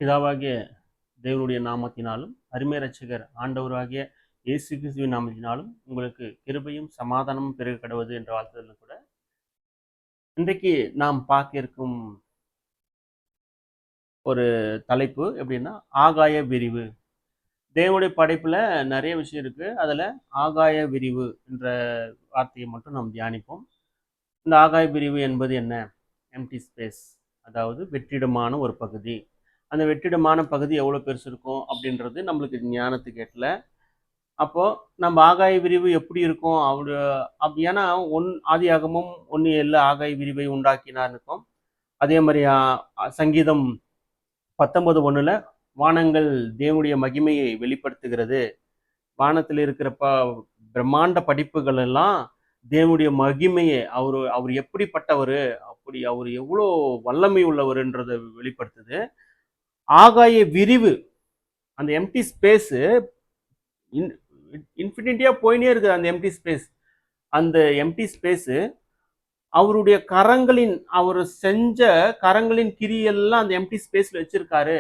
பிதாவாகிய தேவனுடைய நாமத்தினாலும் அருமை இரட்சகர் ஆண்டவராகிய இயேசு கிறிஸ்துவின் நாமத்தினாலும் உங்களுக்கு கிருபையும் சமாதானமும் பெருக கடவுது என்ற வாழ்த்துதலும் கூட இன்றைக்கு நாம் பார்க்க இருக்கும் ஒரு தலைப்பு எப்படின்னா ஆகாய விரிவு. தேவனுடைய படைப்புல நிறைய விஷயம் இருக்கு. அதுல ஆகாய விரிவு என்ற வார்த்தையை மட்டும் நாம் தியானிப்போம். இந்த ஆகாய விரிவு என்பது என்ன? எம்டி ஸ்பேஸ், அதாவது வெற்றிடமான ஒரு பகுதி. அந்த வெற்றிடமான பகுதி எவ்வளோ பெருசு இருக்கும் அப்படின்றது நம்மளுக்கு ஞானத்துக்கு எட்டல. அப்போ நம்ம ஆகாய விரிவு எப்படி இருக்கும் ஏன்னா ஆதியாகமும் 1:7 ஆகாய விரிவை உண்டாக்கினார் இருக்கும். அதே மாதிரி சங்கீதம் 19:1 வானங்கள் தேவனுடைய மகிமையை வெளிப்படுத்துகிறது. வானத்தில் இருக்கிற பிரம்மாண்ட படிப்புகள் எல்லாம் தேவனுடைய மகிமையை அவர் எப்படிப்பட்டவர், அப்படி அவர் எவ்வளோ வல்லமை உள்ளவர்ன்றதை வெளிப்படுத்துது. ஆகாய விரிவு, அந்த எம்டி ஸ்பேஸ் இன்ஃபினிட்டியா போயினே இருக்குது. அந்த எம்டி ஸ்பேஸ் அவருடைய அவர் செஞ்ச கரங்களின் கிரியெல்லாம் அந்த எம்டி ஸ்பேஸ்ல வச்சிருக்காரு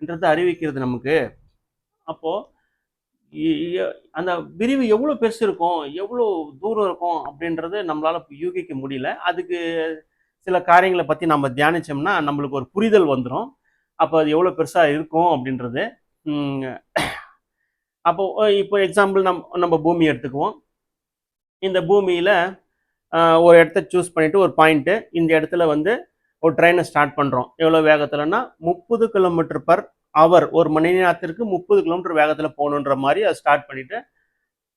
என்றதை அறிவிக்கிறது நமக்கு. அப்போ அந்த விரிவு எவ்வளவு பெருசு இருக்கும், எவ்வளவு தூரம் இருக்கும் அப்படின்றது நம்மளால யூகிக்க முடியல. அதுக்கு சில காரியங்களை பத்தி நம்ம தியானிச்சோம்னா நம்மளுக்கு ஒரு புரிதல் வந்துடும். அப்போ அது எவ்வளவு பெருசா இருக்கும் அப்படின்றது. அப்போ இப்போ எக்ஸாம்பிள் நம்ம பூமி எடுத்துக்குவோம். இந்த பூமியில ஒரு இடத்த சூஸ் பண்ணிட்டு ஒரு பாயிண்ட், இந்த இடத்துல வந்து ஒரு ட்ரெயினை ஸ்டார்ட் பண்றோம். எவ்வளவு வேகத்துலன்னா 30 km/h, ஒரு மணி நேரத்திற்கு 30 km வேகத்துல போகணுன்ற மாதிரி அதை ஸ்டார்ட் பண்ணிட்டு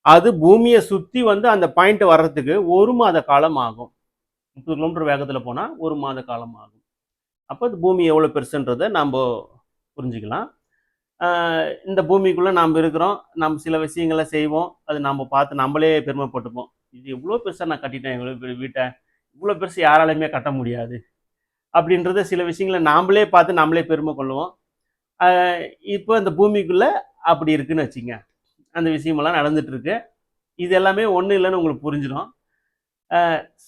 அது பூமியை சுத்தி வந்து அந்த பாயிண்ட் வர்றதுக்கு 1 மாத காலம் ஆகும். 30 km வேகத்துல போனா 1 மாத காலம் ஆகும். அப்போ அது பூமி எவ்வளவு பெருசுன்றதை நம்ம புரிஞ்சுக்கலாம். இந்த பூமிக்குள்ள நாம் இருக்கிறோம். நம்ம சில விஷயங்களை செய்வோம். அது நம்ம பார்த்து நம்மளே பெருமைப்பட்டுப்போம். இது எவ்வளோ பெருசா நான் கட்டிட்டேன், எவ்வளோ பெரிய வீட்டை, இவ்வளோ பெருசு யாராலையுமே கட்ட முடியாது அப்படின்றத சில விஷயங்களை நாமளே பார்த்து நம்மளே பெருமை கொள்ளுவோம். இப்போ இந்த பூமிக்குள்ள அப்படி இருக்குன்னு வச்சுங்க. அந்த விஷயமெல்லாம் நடந்துட்டு இருக்கு. இது எல்லாமே ஒன்றும் இல்லைன்னு உங்களுக்கு புரிஞ்சிடும்.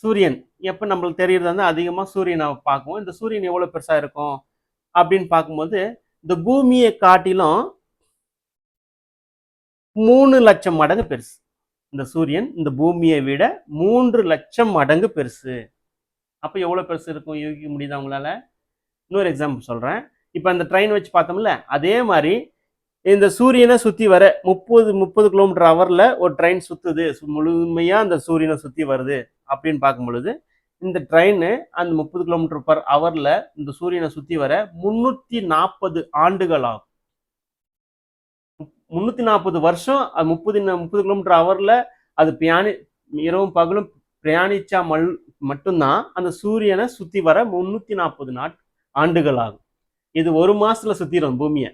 சூரியன் எப்போ நம்மளுக்கு தெரியறது வந்து அதிகமாக சூரியனை பார்க்குவோம். இந்த சூரியன் எவ்வளோ பெருசா இருக்கும் அப்படின்னு பார்க்கும்போது இந்த பூமியை காட்டிலும் 3 லட்சம் மடங்கு பெருசு. இந்த சூரியன் இந்த பூமியை விட 3 லட்சம் மடங்கு பெருசு. அப்ப எவ்வளவு பெருசு இருக்கும் யூகிக்க முடியுதா உங்களால? இன்னொரு எக்ஸாம்பிள் சொல்றேன். இப்ப அந்த ட்ரெயின் வச்சு பார்த்தோம்ல, அதே மாதிரி இந்த சூரியனை சுத்தி வர 30 km/h ஒரு ட்ரெயின் சுத்துது, முழுமையா அந்த சூரியனை சுத்தி வருது அப்படின்னு பார்க்கும் பொழுது இந்த ட்ரெயின் அந்த 30 km/h இந்த சூரியனை சுத்தி வர 340 ஆண்டுகள் ஆகும். 340 வருஷம் 30 km/h அது இரவும் பகலும் பிரயாணிச்சா மட்டும்தான் அந்த சூரியனை சுத்தி வர 340 ஆண்டுகள் ஆகும். இது ஒரு மாசத்துல சுத்திடும் பூமியை.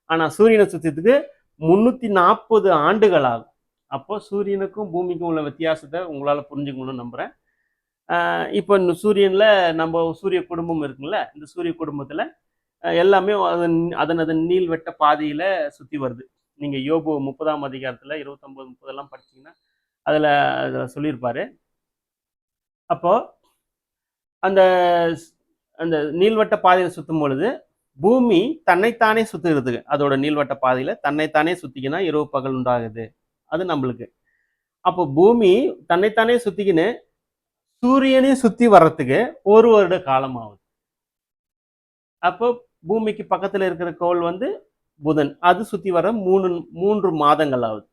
ஆனா சூரியனை சுத்தியதுக்கு 340 ஆண்டுகள் ஆகும். அப்போ சூரியனுக்கும் பூமிக்கும் உள்ள வித்தியாசத்தை உங்களால புரிஞ்சுக்கணும்னு நம்புறேன். இப்போ இந்த சூரியன்ல நம்ம சூரிய குடும்பம் இருக்குல்ல, இந்த சூரிய குடும்பத்துல எல்லாமே அதன் நீள்வட்ட பாதையில சுத்தி வருது. நீங்க யோபு 30ஆம் அதிகாரத்துல 29, 30 எல்லாம் படிச்சீங்கன்னா அதுல சொல்லியிருப்பாரு. அப்போ அந்த அந்த நீள்வட்ட பாதையில சுத்தும் பொழுது பூமி தன்னைத்தானே சுத்துறதுக்கு, அதோட நீள்வட்ட பாதையில தன்னைத்தானே சுத்திக்கினா இரவு பகல் உண்டாகுது. அது நம்மளுக்கு. அப்போ பூமி தன்னைத்தானே சுத்திக்கின்னு சூரியனையும் சுத்தி வர்றதுக்கு 1 வருட காலம் ஆகுது. அப்போ பூமிக்கு பக்கத்துல இருக்கிற கோள் வந்து புதன், அது சுத்தி வர 3 மாதங்கள் ஆகுது.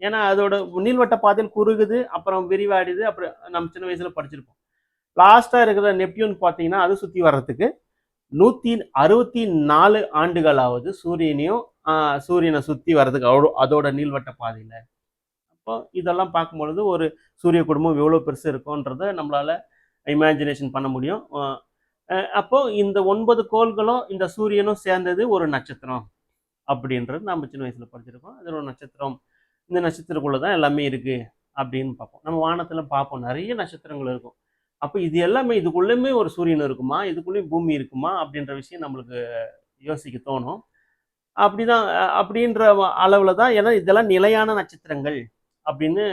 ஏன்னா அதோட நீள்வட்ட பாதையில் குறுகுது, அப்புறம் விரிவாடுது. அப்புறம் நம்ம சின்ன வயசுல படிச்சிருப்போம். லாஸ்டா இருக்கிற நெப்டியூன் பார்த்தீங்கன்னா அது சுத்தி வர்றதுக்கு 164 ஆண்டுகள் ஆகுது சூரியனை சுத்தி வர்றதுக்கு அதோட நீள்வட்ட பாதையில. அப்போ இதெல்லாம் பார்க்கும் பொழுது ஒரு சூரிய குடும்பம் எவ்வளவு பெருசு இருக்கும்ன்றத நம்மளால இமேஜினேஷன் பண்ண முடியும். அப்போ இந்த 9 கோள்களும் இந்த சூரியனும் சேர்ந்தது ஒரு நட்சத்திரம் அப்படின்றது நம்ம சின்ன வயசுல படிச்சிருக்கோம். அது ஒரு நட்சத்திரம். இந்த நட்சத்திரக்குள்ளதான் எல்லாமே இருக்கு அப்படின்னு பார்ப்போம். நம்ம வானத்துல பார்ப்போம், நிறைய நட்சத்திரங்கள் இருக்கும். அப்போ இது எல்லாமே இதுக்குள்ளேயுமே ஒரு சூரியன் இருக்குமா, இதுக்குள்ளேயும் பூமி இருக்குமா அப்படின்ற விஷயம் நம்மளுக்கு யோசிக்க தோணும். அப்படின்ற அளவுல தான். ஏன்னா இதெல்லாம் நிலையான நட்சத்திரங்கள் அப்படின்னு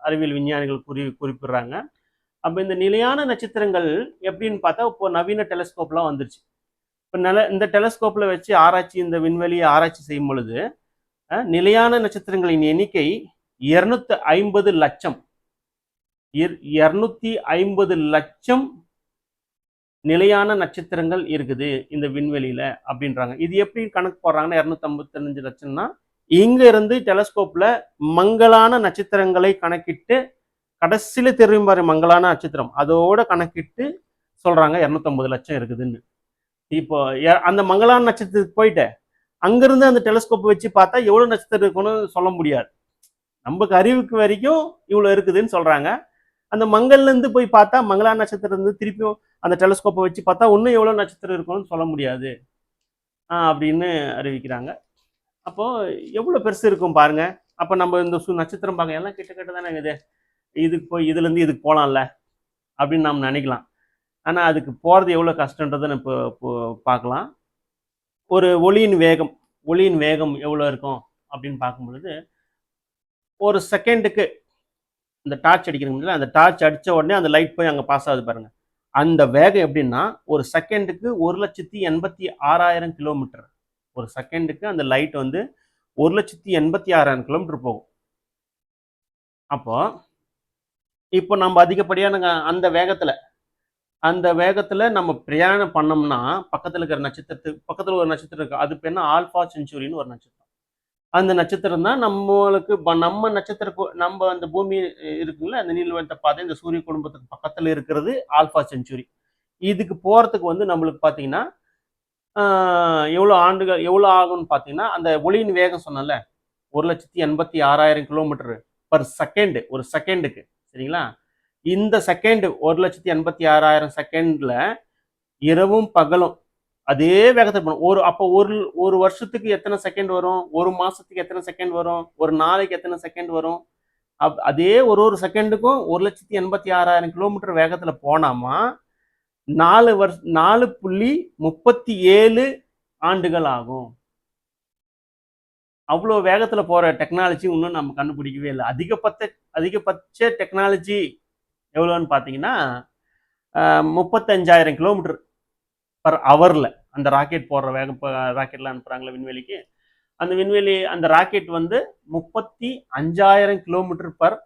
அறிவியல் விஞ்ஞானிகள் குறிப்பிடுறாங்க. அப்போ இந்த நிலையான நட்சத்திரங்கள் எப்படின்னு பார்த்தா இப்போ நவீன டெலஸ்கோப்லாம் வந்துருச்சு. இப்போ இந்த டெலஸ்கோப்பில் வச்சு ஆராய்ச்சி, இந்த விண்வெளியை ஆராய்ச்சி செய்யும் பொழுது நிலையான நட்சத்திரங்களின் எண்ணிக்கை 250 லட்சம் 250 லட்சம் நிலையான நட்சத்திரங்கள் இருக்குது இந்த விண்வெளியில அப்படின்றாங்க. இது எப்படி கணக்கு போடுறாங்கன்னா 255 லட்சம்னா இங்க இருந்து டெலஸ்கோப்ல மங்கலான நட்சத்திரங்களை கணக்கிட்டு கடைசியில தெரியும் பாரு மங்கலான நட்சத்திரம், அதோட கணக்கிட்டு சொல்றாங்க 250 லட்சம் இருக்குதுன்னு. இப்போ அந்த மங்கலான நட்சத்திரத்துக்கு போயிட்டு அங்கிருந்து அந்த டெலஸ்கோப் வச்சு பார்த்தா எவ்வளவு நட்சத்திரம் இருக்குன்னு சொல்ல முடியாது. நமக்கு அறிவுக்கு வரைக்கும் இவ்வளவு இருக்குதுன்னு சொல்றாங்க. அந்த மங்கல்ல இருந்து போய் பார்த்தா மங்களான நட்சத்திரம் இருந்து திருப்பியும் அந்த டெலஸ்கோப்பை வச்சு பார்த்தா இன்னும் எவ்வளவு நட்சத்திரம் இருக்கும்னு சொல்ல முடியாது அப்படின்னு அறிவிக்கிறாங்க. அப்போ எவ்வளவு பெருசு இருக்கும் பாருங்க. அப்ப நம்ம இந்த நட்சத்திரம் பார்க்க எல்லாம் கிட்ட கிட்ட தானே இருக்குது, இதுக்கு போய் இதுல இருந்து இதுக்கு போகலாம்ல அப்படின்னு நாம் நினைக்கலாம். ஆனா அதுக்கு போறது எவ்வளவு கஷ்டன்றதை இப்போ பார்க்கலாம். ஒரு ஒளியின் வேகம் எவ்வளவு இருக்கும் அப்படின்னு பார்க்கும் பொழுது, ஒரு செகண்டுக்கு இந்த டார்ச் அடிக்கிறீங்க, அந்த டார்ச் அடிச்ச உடனே அந்த லைட் போய் அங்க பாஸ் ஆகுது பாருங்க. அந்த வேகம் எப்படின்னா ஒரு செகண்டுக்கு 1,86,000 கிலோமீட்டர். ஒரு செகண்டுக்கு அந்த லைட் வந்து 1,86,000 கிலோமீட்டர் போகும். அப்போ இப்போ நம்ம அதிகப்படியான அந்த வேகத்துல நம்ம பிரயாணம் பண்ணோம்னா பக்கத்துல இருக்கிற நட்சத்திரத்துக்கு பக்கத்துல ஒரு நட்சத்திரம் இருக்கு, அது பேர் ஆல்பா செஞ்சுரின்னு ஒரு நட்சத்திரம். அந்த நட்சத்திரம் தான் நம்மளுக்கு நம்ம நம்ம அந்த பூமி இருக்குங்களா, அந்த நீள்வட்ட பாதை இந்த சூரிய குடும்பத்துக்கு பக்கத்துல இருக்கிறது ஆல்பா செஞ்சுரி. இதுக்கு போறதுக்கு வந்து நம்மளுக்கு பாத்தீங்கன்னா எவ்வளவு ஆகும்னு பாத்தீங்கன்னா, அந்த ஒளியின் வேகம் சொன்னல 1,86,000 கிலோமீட்டர் பர் செகண்ட், ஒரு செகண்டுக்கு. சரிங்களா? இந்த செகண்ட் 1,86,000 செகண்ட்ல இரவும் பகலும் அதே வேகத்தை பண்ணும். ஒரு வருஷத்துக்கு எத்தனை செகண்ட் வரும், ஒரு மாசத்துக்கு எத்தனை செகண்ட் வரும், ஒரு நாளைக்கு எத்தனை செகண்ட் வரும், அதே ஒரு செகண்டுக்கும் 1,86,000 கிலோமீட்டர் வேகத்துல போனாமா 4.37 ஆண்டுகள் ஆகும். அவ்வளோ வேகத்துல போற டெக்னாலஜி இன்னும் நம்ம கண்டுபிடிக்கவே இல்லை. அதிகபட்ச டெக்னாலஜி எவ்வளோன்னு பார்த்தீங்கன்னா 35,000 கிலோமீட்டர் பர் ஹவர்ல அந்த ராக்கெட் போடுற வேகம். ராக்கெட்லாம் அனுப்புறாங்களே விண்வெளிக்கு, அந்த ராக்கெட் வந்து 35,000 கிலோமீட்டர் பர்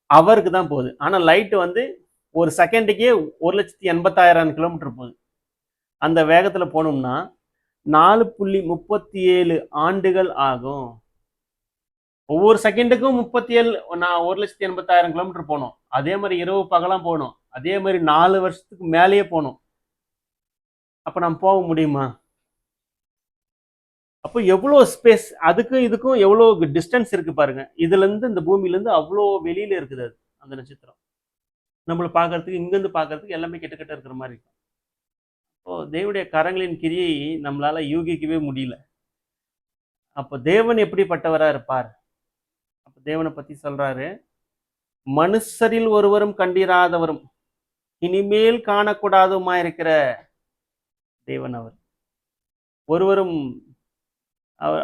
ஹவருக்கு தான் போகுது. ஆனா லைட் வந்து ஒரு செகண்டுக்கே 1,80,000 கிலோமீட்டர் போகுது. அந்த வேகத்துல போனோம்னா 4.37 ஆண்டுகள் ஆகும். ஒவ்வொரு செகண்டுக்கும் 1,80,000 கிலோமீட்டர் போகணும். அதே மாதிரி இரவு பகலாம் போகணும். அதே மாதிரி 4 வருஷத்துக்கு மேலேயே போகணும். அப்ப நம்ம போக முடியுமா? அப்போ எவ்வளோ ஸ்பேஸ், அதுக்கும் இதுக்கும் எவ்வளோ டிஸ்டன்ஸ் இருக்கு பாருங்க. இதுல இருந்து இந்த பூமியில இருந்து அவ்வளோ வெளியில இருக்குது அது அந்த நட்சத்திரம். நம்மளை பார்க்கறதுக்கு இங்கிருந்து பார்க்கறதுக்கு எல்லாமே கிட்ட கிட்ட இருக்கிற மாதிரி இருக்கும். அப்போ தேவனுடைய கரங்களின் கிரியை நம்மளால யூகிக்கவே முடியல. அப்போ தேவன் எப்படிப்பட்டவரா இருப்பார்? அப்போ தேவனை பத்தி சொல்றாரு, மனுஷரில் ஒருவரும் கண்டிராதவரும் இனிமேல் காணக்கூடாதுமா இருக்கிற தேவன் அவர். ஒருவரும்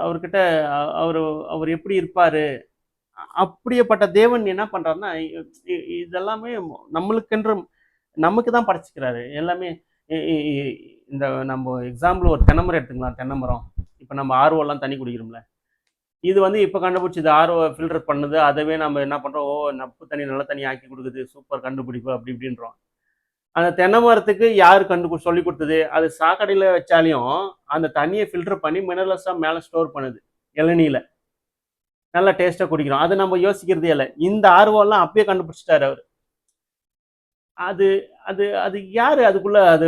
அவர்கிட்ட அவர் எப்படி இருப்பாரு, அப்படியேப்பட்ட தேவன் என்ன பண்றாருன்னா இதெல்லாமே நம்மளுக்கென்று நமக்கு தான் படைச்சிக்கிறாரு எல்லாமே. இந்த நம்ம எக்ஸாம்பிள் ஒரு தென்னை மரம் எடுத்துக்கலாம். தென்னை மரம் இப்போ நம்ம ஆர்வெல்லாம் தண்ணி குடிக்கிறோம்ல, இது வந்து இப்போ கண்டுபிடிச்சி இது ஆர்வ ஃபில்டர் பண்ணுது. அதவே நம்ம என்ன பண்ணுறோம், நப்பு தண்ணி நல்ல தண்ணி ஆக்கி கொடுக்குது, சூப்பர் கண்டுபிடிப்பு அப்படி இப்படின்றோம். அந்த தென்னை மரத்துக்கு யார் சொல்லி கொடுத்தது? அது சாக்கடையில் வச்சாலையும் அந்த தண்ணியை ஃபில்டர் பண்ணி மினரல்ஸாக மேலே ஸ்டோர் பண்ணுது. இளநீல நல்லா டேஸ்ட்டாக குடிக்கிறோம். அது நம்ம யோசிக்கிறதே இல்லை. இந்த ஆர்வம்லாம் அப்பயே கண்டுபிடிச்சிட்டாரு அவர். அது அது அது யாரு அதுக்குள்ள அது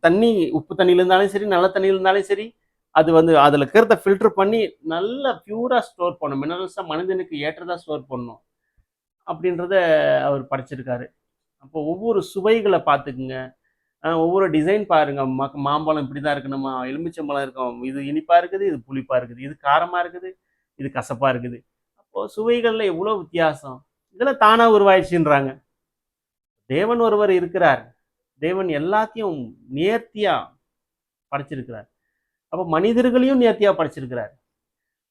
தண்ணி உப்பு தண்ணியில இருந்தாலும் சரி, நல்ல தண்ணியில இருந்தாலும் சரி, அது வந்து அதுல இருக்கிறத ஃபில்டர் பண்ணி நல்லா பியூரா ஸ்டோர் பண்ணும். மினரல்ஸா மனிதனுக்கு ஏற்றதா ஸ்டோர் பண்ணும் அப்படின்றத அவர் படிச்சிருக்காரு. அப்போ ஒவ்வொரு சுவைகளை பார்த்துக்குங்க, ஒவ்வொரு டிசைன் பாருங்க. மாம்பழம் இப்படிதான் இருக்கணுமா, எலுமிச்சம்பழம் இருக்கும், இது இனிப்பா இருக்குது, இது புளிப்பா இருக்குது, இது காரமா இருக்குது, இது கசப்பா இருக்குது. அப்போ சுவைகள்ல எவ்வளவு வித்தியாசம், இதெல்லாம் தானா உருவாயிடுச்சுன்றாங்க. தேவன் ஒருவர் இருக்கிறார். தேவன் எல்லாத்தையும் நேர்த்தியா படைச்சிருக்கிறார். அப்போ மனிதர்களையும் நேர்த்தியா படைச்சிருக்கிறார்.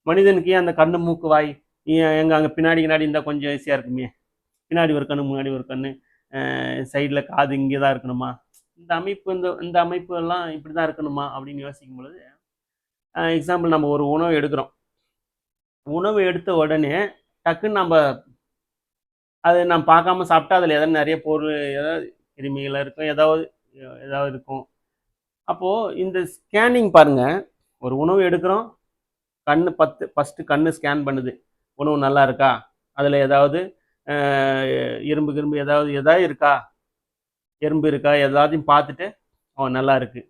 மனிதனுக்கு ஏன் அந்த கண்ணு மூக்கு வாய் எங்க அங்க பின்னாடி இருந்தா கொஞ்சம் ஈஸியா இருக்குமே, பின்னாடி ஒரு கண்ணு முன்னாடி ஒரு கண்ணு, சைடில் காது இங்கே தான் இருக்கணுமா, இந்த அமைப்பு இந்த அமைப்பு எல்லாம் இப்படி தான் இருக்கணுமா அப்படின்னு யோசிக்கும் பொழுது, எக்ஸாம்பிள் நம்ம ஒரு உணவு எடுக்கிறோம். உணவு எடுத்த உடனே டக்குன்னு நம்ம அதை நம்ம பார்க்காம சாப்பிட்டா அதில் ஏதாவது நிறைய பொருள், ஏதாவது கிருமிகள் இருக்கும், ஏதாவது ஏதாவது இருக்கும். அப்போது இந்த ஸ்கேனிங் பாருங்க, ஒரு உணவு எடுக்கிறோம், கண்ணு ஃபஸ்ட்டு கண்ணு ஸ்கேன் பண்ணுது. உணவு நல்லா இருக்கா, அதில் ஏதாவது இரும்பு கிரும்பு ஏதாவது இருக்கா, எறும்பு இருக்கா, எல்லாத்தையும் பார்த்துட்டு நல்லா இருக்கு,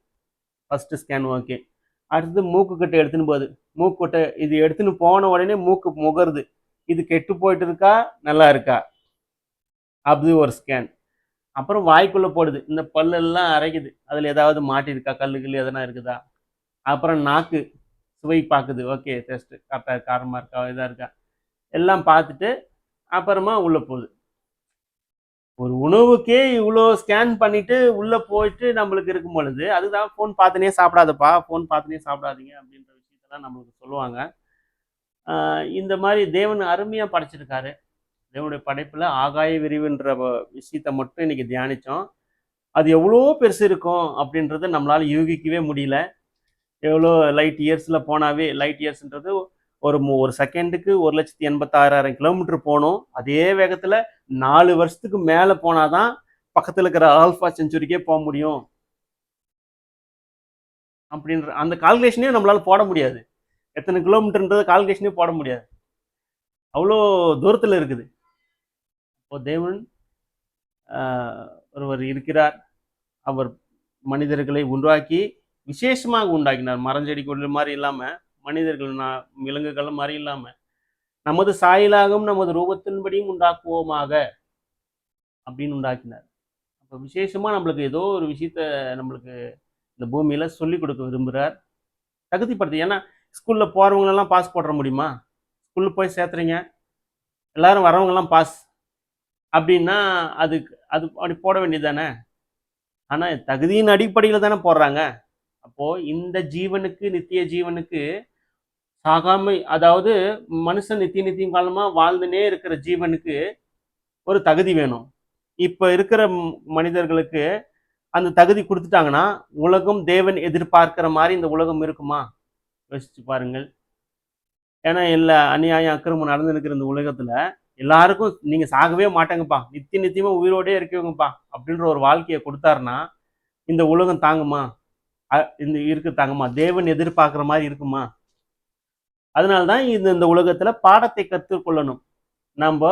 ஃபஸ்ட்டு ஸ்கேன் ஓகே. அடுத்தது மூக்குக்கிட்ட எடுத்துன்னு போகுது. மூக்குக்கிட்ட இது எடுத்துன்னு போன உடனே மூக்கு முகருது, இது கெட்டு போயிட்டு இருக்கா நல்லா இருக்கா, அப்படி ஒரு ஸ்கேன். அப்புறம் வாய்க்குள்ளே போடுது, இந்த பல்லெல்லாம் அரைக்குது, அதில் ஏதாவது மாட்டிருக்கா, கல்லு எதனா இருக்குதா. அப்புறம் நாக்கு சுவை பார்க்குது, ஓகே டேஸ்ட்டு கரெக்டாக காரமாக இருக்கா இதாக இருக்கா, எல்லாம் பார்த்துட்டு அப்புறமா உள்ளே போகுது. ஒரு உணவுக்கே இவ்வளோ ஸ்கேன் பண்ணிட்டு உள்ளே போயிட்டு நம்மளுக்கு இருக்கும் பொழுது, அதுதான் ஃபோன் பார்த்துனே சாப்பிடாதப்பா, ஃபோன் பார்த்துனே சாப்பிடாதீங்க அப்படின்ற விஷயத்தெல்லாம் நம்மளுக்கு சொல்லுவாங்க. இந்த மாதிரி தேவன் அருமையாக படைச்சிருக்காரு. தேவனுடைய படைப்பில் ஆகாய விரிவுன்ற விஷயத்தை மட்டும் இன்னைக்கு தியானித்தோம். அது எவ்வளோ பெருசு இருக்கும் அப்படின்றத நம்மளால் யூகிக்கவே முடியல. எவ்வளோ லைட் இயர்ஸில் போனாவே, லைட் இயர்ஸ்ன்றது ஒரு செகண்டுக்கு 1,86,000 கிலோமீட்டர் போகணும். அதே வேகத்தில் 4 வருஷத்துக்கு மேலே போனால் தான் பக்கத்தில் இருக்கிற ஆல்ஃபா செஞ்சுரிக்கே போக முடியும் அப்படின்ற அந்த கால்குலேஷனே நம்மளால் போட முடியாது. எத்தனை கிலோமீட்டர்ன்றத கால்குலேஷனே போட முடியாது, அவ்வளோ தூரத்தில் இருக்குது. இப்போ தேவன் ஒருவர் இருக்கிறார். அவர் மனிதர்களை உருவாக்கி விசேஷமாக உண்டாக்கினார். மரஞ்செடி கொடி மாதிரி இல்லாமல், மனிதர்கள் விலங்குகள் மாதிரி இல்லாமல், நமது சாயலாகவும் நமது ரூபத்தின்படியும் உண்டாக்குவோமாக அப்படின்னு உண்டாக்கினார். அப்போ விசேஷமாக நம்மளுக்கு ஏதோ ஒரு விஷயத்த நம்மளுக்கு இந்த பூமியில் சொல்லிக் கொடுக்க விரும்புகிறார், தகுதிப்படுத்து. ஏன்னா ஸ்கூலில் போகிறவங்களெல்லாம் பாஸ் போட முடியுமா? ஸ்கூலில் போய் சேர்த்துறீங்க, எல்லாரும் வரவங்கெல்லாம் பாஸ் அப்படின்னா அது அப்படி போட வேண்டியது தானே. ஆனால் தகுதியின் அடிப்படையில் தானே போடுறாங்க. அப்போது இந்த ஜீவனுக்கு, நித்திய ஜீவனுக்கு சாகாமை, அதாவது மனுஷன் நித்தியம் காலமாக வாழ்ந்துனே இருக்கிற ஜீவனுக்கு ஒரு தகுதி வேணும். இப்போ இருக்கிற மனிதர்களுக்கு அந்த தகுதி கொடுத்துட்டாங்கன்னா, உலகம் தேவன் எதிர்பார்க்கிற மாதிரி இந்த உலகம் இருக்குமா? யோசிச்சு பாருங்கள். ஏன்னா எல்லா அநியாயம் அக்கிரமம் நடந்துருக்கிற இந்த உலகத்தில் எல்லாருக்கும் நீங்கள் சாகவே மாட்டேங்கப்பா, நித்தியமாக உயிரோடே இருக்கவங்கப்பா அப்படின்ற ஒரு வாழ்க்கையை கொடுத்தாருன்னா இந்த உலகம் தாங்குமா? இந்த தாங்குமா? தேவன் எதிர்பார்க்குற மாதிரி இருக்குமா? அதனால்தான் இந்த உலகத்தில் பாடத்தை கற்றுக்கொள்ளணும். நம்ம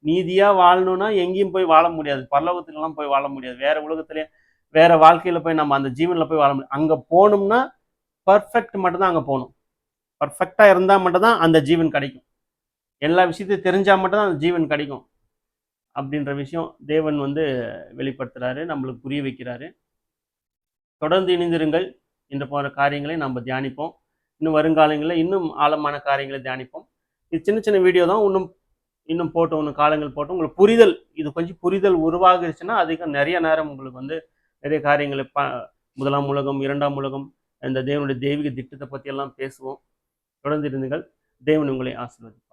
நீதியாக வாழணும்னா எங்கேயும் போய் வாழ முடியாது, பரலோகத்துலலாம் போய் வாழ முடியாது, வேற உலகத்துலேயே வேற வாழ்க்கையில் போய் நம்ம அந்த ஜீவனில் போய் வாழ முடியும். அங்கே போகணும்னா பர்ஃபெக்ட் மட்டும்தான் அங்கே போகணும். பர்ஃபெக்டாக இருந்தால் மட்டும்தான் அந்த ஜீவன் கிடைக்கும். எல்லா விஷயத்தையும் தெரிஞ்சால் மட்டும்தான் அந்த ஜீவன் கிடைக்கும் அப்படின்ற விஷயம் தேவன் வெளிப்படுத்துகிறாரு, நம்மளுக்கு புரிய வைக்கிறாரு. தொடர்ந்து இணைந்திருங்கள். இந்த போன்ற காரியங்களை நம்ம தியானிப்போம். இன்னும் வருங்காலங்களில் இன்னும் ஆழமான காரியங்களை தியானிப்போம். இது சின்ன சின்ன வீடியோ தான், இன்னும் போட்டு இன்னும் காலங்கள் போட்டு உங்களுக்கு புரிதல், இது கொஞ்சம் புரிதல் உருவாகிருச்சுன்னா அதிகம் நிறைய நேரம் உங்களுக்கு நிறைய காரியங்களை முதலாம் உலகம், இரண்டாம் உலகம், இந்த தேவனுடைய தெய்வீக திட்டத்தை பற்றி எல்லாம் பேசுவோம். தொடர்ந்து இருந்துங்கள். தேவன் உங்களை ஆசீர்வதிப்பார்.